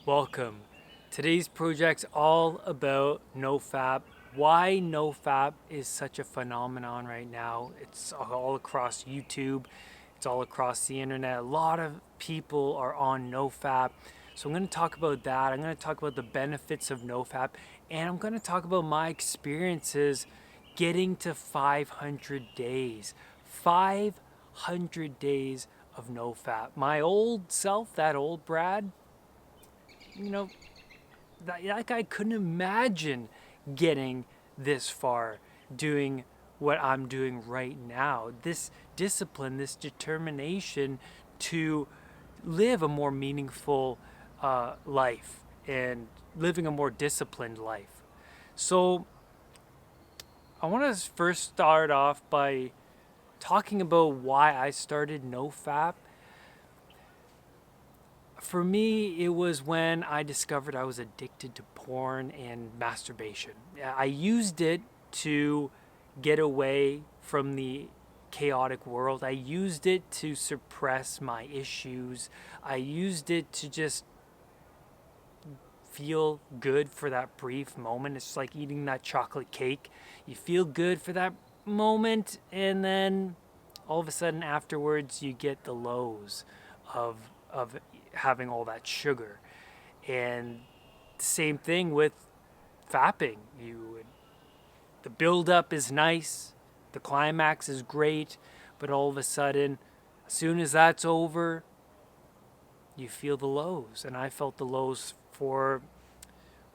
Welcome. Today's project's all about NoFap. Why NoFap is such a phenomenon right now. It's all across YouTube. It's all across the internet. A lot of people are on NoFap. So I'm going to talk about that. I'm going to talk about the benefits of NoFap, and I'm going to talk about my experiences getting to 500 days. 500 days of NoFap. My old self, that old Brad, you know, that guy couldn't imagine getting this far doing what I'm doing right now. This discipline, this determination to live a more meaningful life and living a more disciplined life. So, I want to first start off by talking about why I started NoFap. For me, it was when I discovered I was addicted to porn and masturbation. I used it to get away from the chaotic world. I used it to suppress my issues. I used it to just feel good for that brief moment. It's like eating that chocolate cake. You feel good for that moment, and then all of a sudden afterwards you get the lows of having all that sugar. And same thing with fapping. The build up is nice, the climax is great, but all of a sudden, as soon as that's over, you feel the lows. And I felt the lows for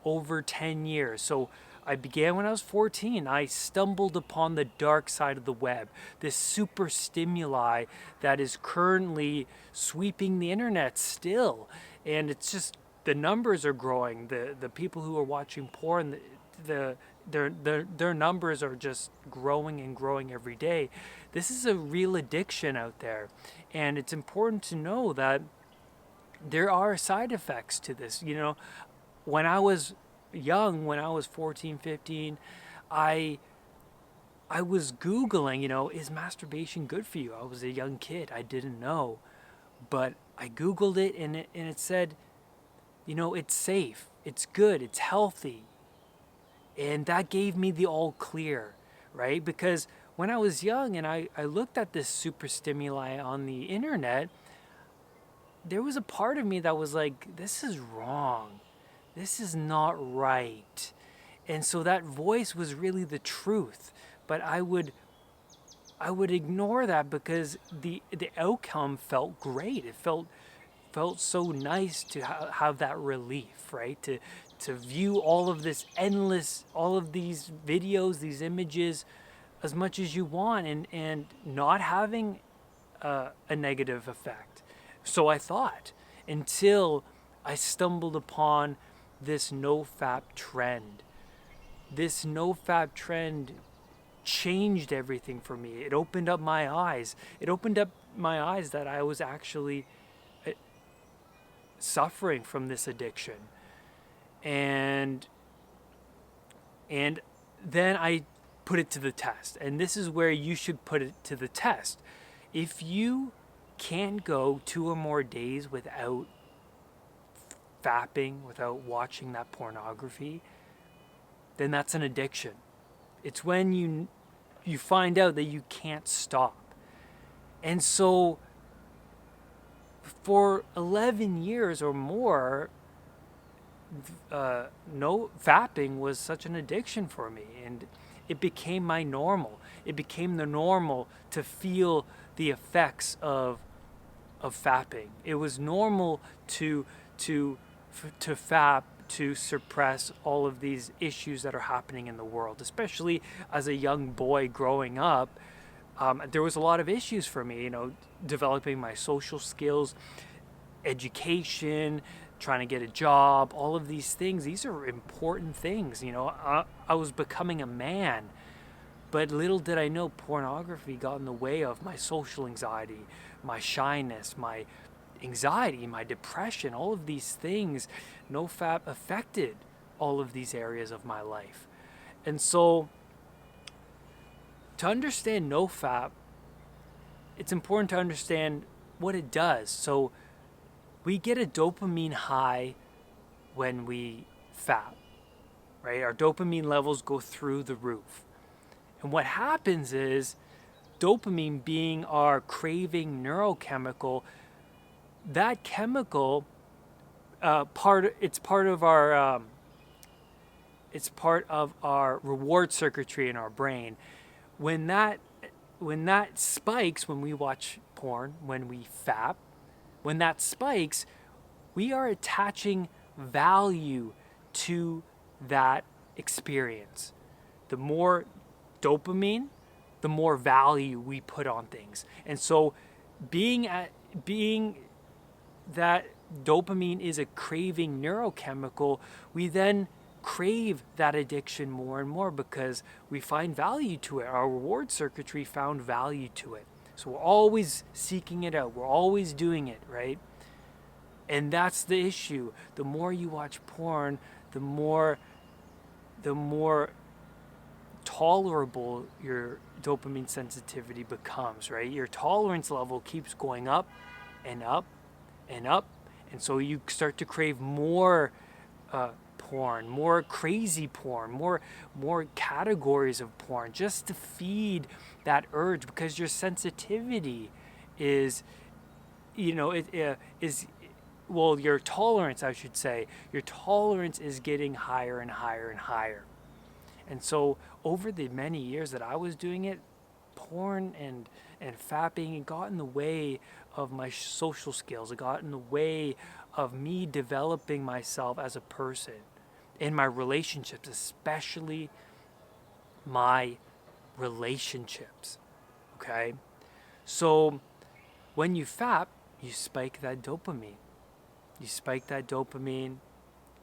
over 10 years. So I began when I was 14. I stumbled upon the dark side of the web, this super stimuli that is currently sweeping the internet still. And it's just the numbers are growing. The people who are watching porn, their numbers are just growing and growing every day. This is a real addiction out there. And it's important to know that there are side effects to this. When I was young, when I was 14, 15, I I was Googling, is masturbation good for you? I was a young kid. I didn't know. But I Googled it and it said, it's safe, it's good, it's healthy. And that gave me the all clear, right? Because when I was young and I looked at this super stimuli on the internet, there was a part of me that was like, this is wrong. This is not right. And so that voice was really the truth. But I would ignore that because the outcome felt great. It felt so nice to have that relief, right? To view all of this endless, all of these videos, these images, as much as you want, and not having a negative effect. So I thought, until I stumbled upon this NoFap trend. This NoFap trend changed everything for me. It opened up my eyes. It opened up my eyes that I was actually suffering from this addiction. And and then I put it to the test. And this is where you should put it to the test. If you can't go 2 or more days without fapping, without watching that pornography, then that's an addiction. It's when you find out that you can't stop. And so for 11 years or more, no fapping was such an addiction for me, and it became my normal. It became the normal to feel the effects of fapping. It was normal to fap, to suppress all of these issues that are happening in the world, especially as a young boy growing up. There was a lot of issues for me, developing my social skills, education, trying to get a job, all of these things. These are important things. I was becoming a man, but little did I know pornography got in the way of my social anxiety, my shyness, my anxiety, my depression, all of these things. NoFap affected all of these areas of my life. And so to understand NoFap, it's important to understand what it does. So we get a dopamine high when we fap, right? Our dopamine levels go through the roof. And what happens is dopamine, being our craving neurochemical, that chemical it's part of our reward circuitry in our brain. When that spikes, when we watch porn, when we fap, when that spikes, we are attaching value to that experience. The more dopamine, the more value we put on things. And so being that dopamine is a craving neurochemical, we then crave that addiction more and more because we find value to it. Our reward circuitry found value to it. So we're always seeking it out. We're always doing it, right? And that's the issue. The more you watch porn, the more tolerable your dopamine sensitivity becomes, right? Your tolerance level keeps going up and up and up. And so you start to crave more porn, more crazy porn, more categories of porn, just to feed that urge, because your sensitivity is, your tolerance, I should say, your tolerance is getting higher and higher and higher. And so over the many years that I was doing it, porn and fapping, it got in the way of my social skills. It got in the way of me developing myself as a person in my relationships, especially my relationships. Okay? So when you fap, you spike that dopamine.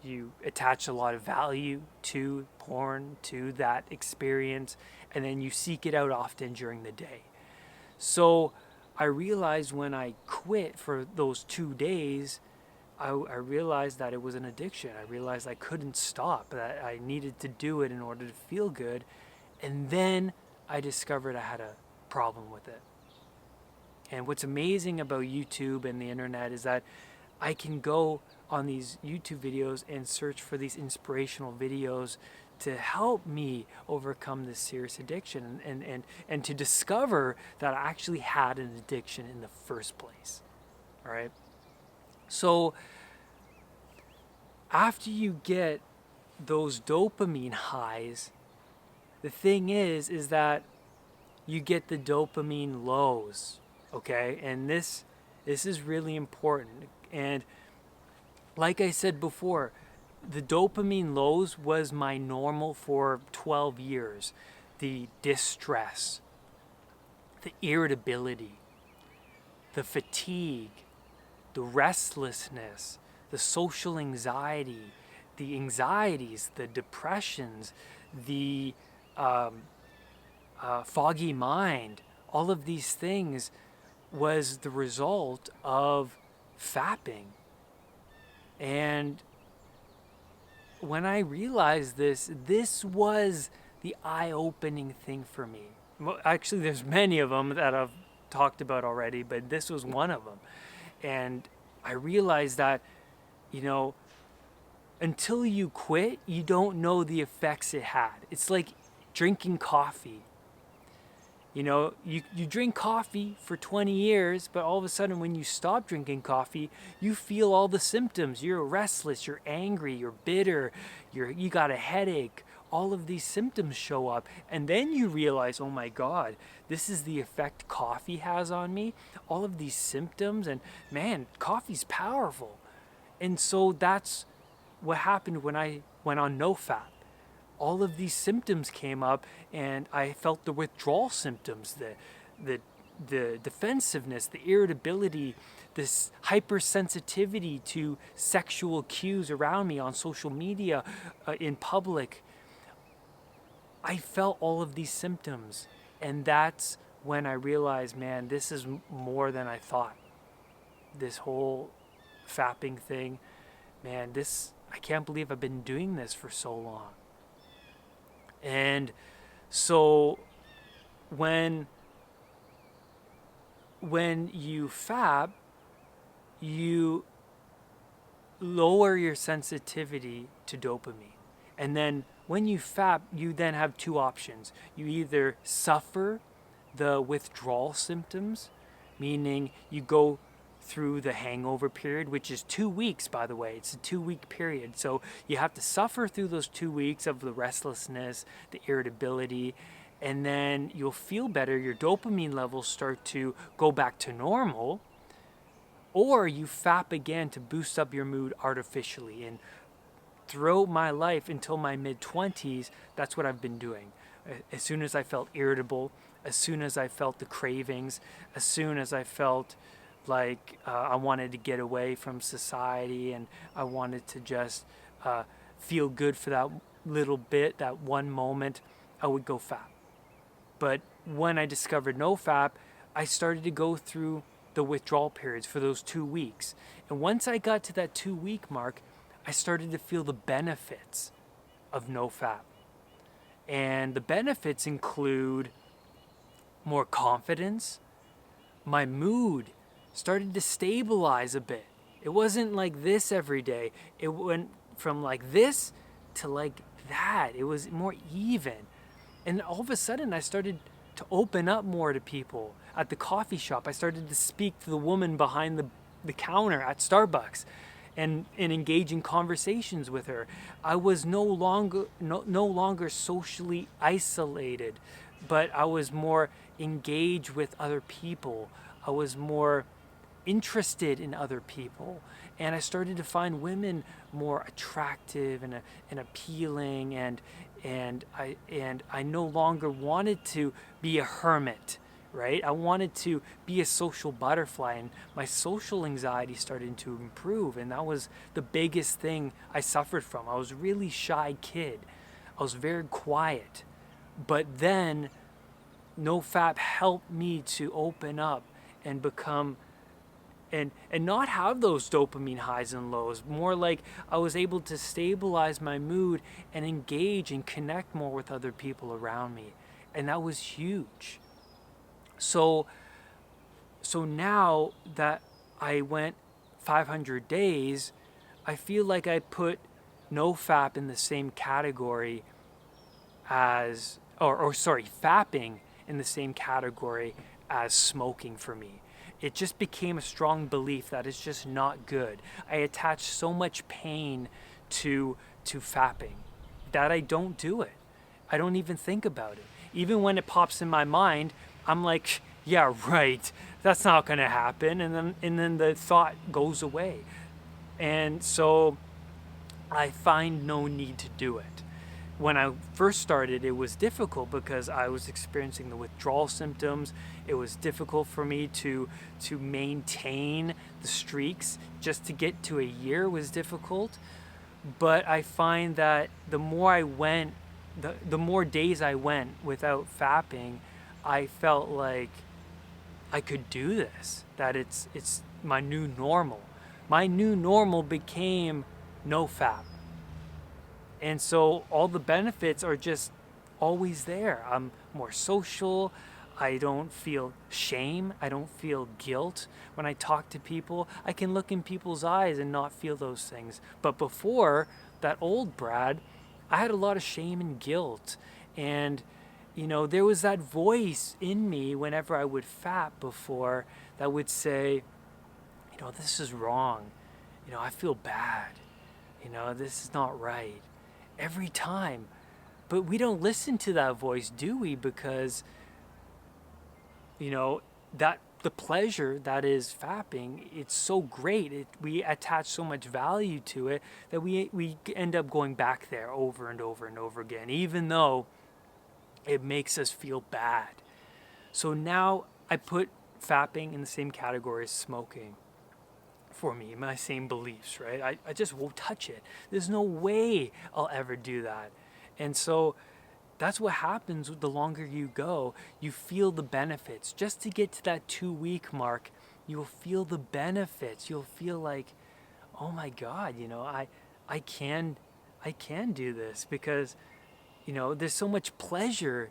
You attach a lot of value to porn, to that experience, and then you seek it out often during the day. So I realized when I quit for those 2 days, I realized that it was an addiction. I realized I couldn't stop, that I needed to do it in order to feel good. And then I discovered I had a problem with it. And what's amazing about YouTube and the internet is that I can go on these YouTube videos and search for these inspirational videos to help me overcome this serious addiction and to discover that I actually had an addiction in the first place. All right. So after you get those dopamine highs, the thing is that you get the dopamine lows. Okay. And this is really important. And like I said before, the dopamine lows was my normal for 12 years. The distress, the irritability, the fatigue, the restlessness, the social anxiety, the anxieties, the depressions, the foggy mind, all of these things was the result of fapping. And when I realized this was the eye-opening thing for me. Well, actually, there's many of them that I've talked about already, but this was one of them. And I realized that, until you quit, you don't know the effects it had. It's like drinking coffee. You drink coffee for 20 years, but all of a sudden when you stop drinking coffee, you feel all the symptoms. You're restless, you're angry, you're bitter, you got a headache. All of these symptoms show up. And then you realize, oh my God, this is the effect coffee has on me. All of these symptoms, and man, coffee's powerful. And so that's what happened when I went on NoFap. All of these symptoms came up, and I felt the withdrawal symptoms, the defensiveness, the irritability, this hypersensitivity to sexual cues around me on social media, in public. I felt all of these symptoms, and that's when I realized, man, this is more than I thought. This whole fapping thing, man, I can't believe I've been doing this for so long. And so when you fap, you lower your sensitivity to dopamine. And then when you fap, you then have two options. You either suffer the withdrawal symptoms, meaning you go through the hangover period, which is 2 weeks, by the way. It's a 2 week period. So you have to suffer through those 2 weeks of the restlessness, the irritability, and then you'll feel better. Your dopamine levels start to go back to normal, or you fap again to boost up your mood artificially. And throughout my life until my mid-20s, that's what I've been doing. As soon as I felt irritable, as soon as I felt the cravings, as soon as I felt like I wanted to get away from society and I wanted to just feel good for that little bit, that one moment, I would go fap. But when I discovered NoFap, I started to go through the withdrawal periods for those 2 weeks. And once I got to that 2 week mark, I started to feel the benefits of NoFap. And the benefits include more confidence. My mood started to stabilize a bit. It wasn't like this every day. It went from like this to like that. It was more even. And all of a sudden, I started to open up more to people. At the coffee shop, I started to speak to the woman behind the counter at Starbucks and engage in conversations with her. I was no longer socially isolated, but I was more engaged with other people. I was more interested in other people, and I started to find women more attractive and appealing, and I no longer wanted to be a hermit, right? I wanted to be a social butterfly, and my social anxiety started to improve, and that was the biggest thing I suffered from. I was a really shy kid. I was very quiet, but then NoFap helped me to open up and become and not have those dopamine highs and lows. More like I was able to stabilize my mood and engage and connect more with other people around me. And that was huge. So now that I went 500 days, I feel like I put NoFap in the same category as, fapping in the same category as smoking for me. It just became a strong belief that it's just not good. I attach so much pain to fapping that I don't do it. I don't even think about it. Even when it pops in my mind, I'm like, yeah, right, that's not gonna happen, and then the thought goes away. And so I find no need to do it. When I first started, it was difficult because I was experiencing the withdrawal symptoms. It was difficult for me to maintain the streaks. Just to get to a year was difficult. But I find that the more I went, the more days I went without fapping, I felt like I could do this. That it's my new normal. My new normal became NoFap. And so all the benefits are just always there. I'm more social. I don't feel shame. I don't feel guilt. When I talk to people, I can look in people's eyes and not feel those things. But before, that old Brad, I had a lot of shame and guilt. And, there was that voice in me whenever I would fap before that would say, this is wrong. I feel bad. This is not right. Every time. But we don't listen to that voice, do we? Because that the pleasure that is fapping, it's so great. We attach so much value to it that we end up going back there over and over and over again, even though it makes us feel bad. So now I put fapping in the same category as smoking. For me, my same beliefs, right? I just won't touch it. There's no way I'll ever do that. And so that's what happens the longer you go. You feel the benefits. Just to get to that 2 week mark, you'll feel the benefits. You'll feel like, oh my God, I can do this because, there's so much pleasure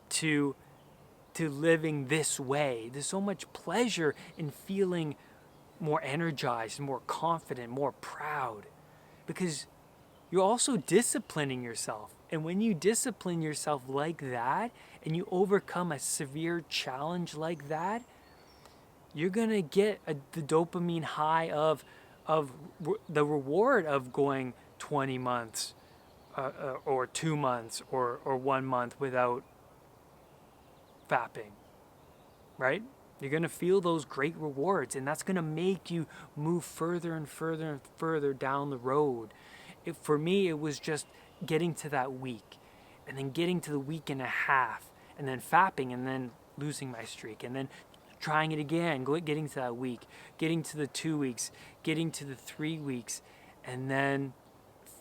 to living this way. There's so much pleasure in feeling more energized, more confident, more proud, because you're also disciplining yourself. And when you discipline yourself like that and you overcome a severe challenge like that, you're gonna get the dopamine high of the reward of going 20 months or 2 months or 1 month without fapping, right? You're gonna feel those great rewards, and that's gonna make you move further and further and further down the road. For me, it was just getting to that week, and then getting to the week and a half, and then fapping, and then losing my streak, and then trying it again, getting to that week, getting to the 2 weeks, getting to the 3 weeks, and then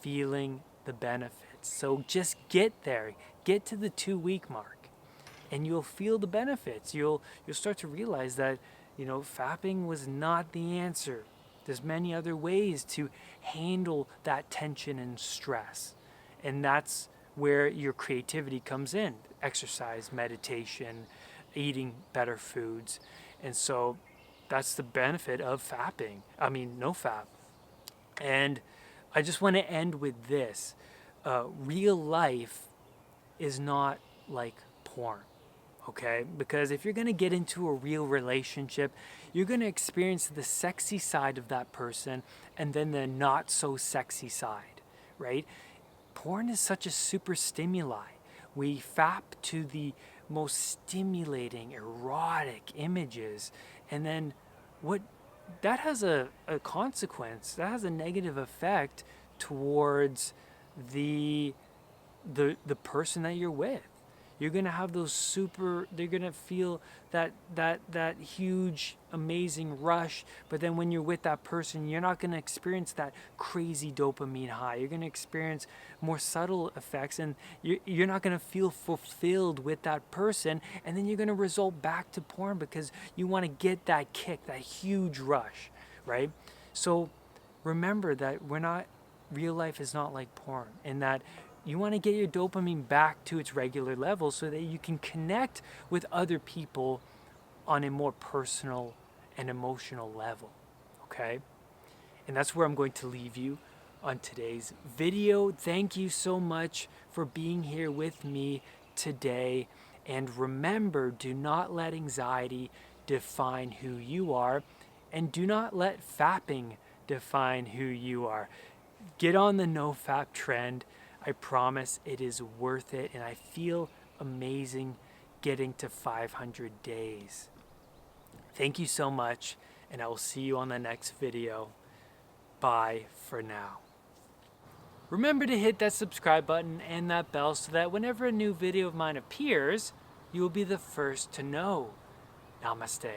feeling the benefits. So just get there, get to the 2 week mark, and you'll feel the benefits. You'll start to realize that, fapping was not the answer. There's many other ways to handle that tension and stress. And that's where your creativity comes in. Exercise, meditation, eating better foods. And so that's the benefit of NoFap. And I just want to end with this. Real life is not like porn. Okay? Because if you're going to get into a real relationship, you're going to experience the sexy side of that person and then the not so sexy side, right? Porn is such a super stimuli. We fap to the most stimulating, erotic images, and then that has a consequence, that has a negative effect towards the person that you're with. You're gonna have they're gonna feel that huge, amazing rush, but then when you're with that person, you're not gonna experience that crazy dopamine high. You're gonna experience more subtle effects, and you're not gonna feel fulfilled with that person, and then you're gonna result back to porn because you wanna get that kick, that huge rush, right? So remember that real life is not like porn, and that you want to get your dopamine back to its regular level so that you can connect with other people on a more personal and emotional level, okay? And that's where I'm going to leave you on today's video. Thank you so much for being here with me today. And remember, do not let anxiety define who you are, and do not let fapping define who you are. Get on the NoFap trend. I promise it is worth it, and I feel amazing getting to 500 days. Thank you so much, and I will see you on the next video. Bye for now. Remember to hit that subscribe button and that bell so that whenever a new video of mine appears, you will be the first to know. Namaste.